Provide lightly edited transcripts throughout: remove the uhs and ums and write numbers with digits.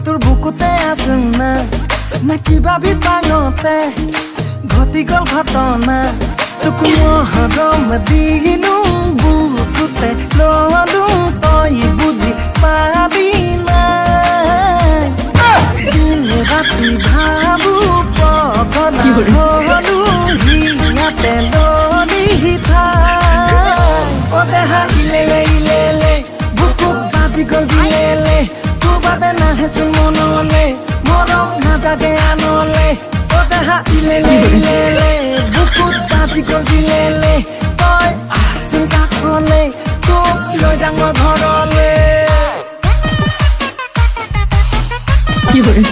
তোর বুকুতে আছো না না কিভাবে পাঙতে ঘটি গল ঘটনা তোক মহৰম দিলো বুকুতে ললো তই বুঝি পাবি না দিন রাতি ভাবু পগলা হলো হিয়াতে ললি থাই ও দেহা ইলেলে ইলেলে বুকুত বাজি গল দিলেলে বাদে না হেসুন মনলে মরম না জাগে আনলে ও দেহা ইলেলে ইলেলে বুকুত বাজি গজিলেলে তই আহচোন কাষলে তোক লৈ যাম মই ঘৰলে কি হয়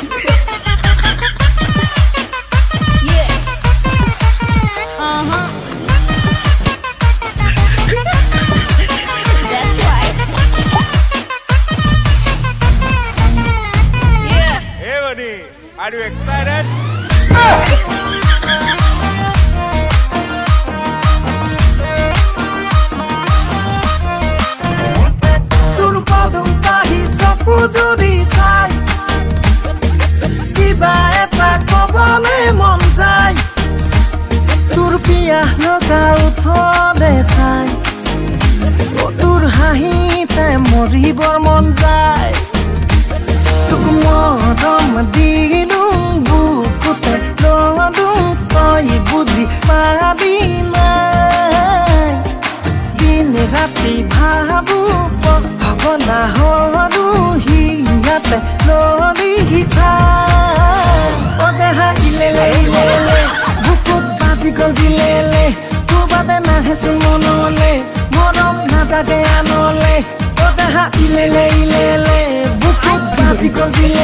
Are you excited? তোৰ কদম কাহি চকু জুৰি চাই কিবা এটা কবলে মন যায় তোৰ পিয়াহ লগা উঠলে চাই ও তোৰ হাঁহিতে মৰিবৰ মন যায় তোক মৰম দিলো বুকুতে ললো তই বুজি পাবি নাই দিন ৰাতি ভাবো পগলা হলো হিয়াতে ললি থাই ও দেহা ইলেলে ইলেলে বুকুত বাজি গল দিলেলে তোৰ বাদে নাহেচোন মনলে মৰম নাজাগে আনলে ও দেহা ইলেলে ইলেলে বুকুত বাজি গল দিলেলে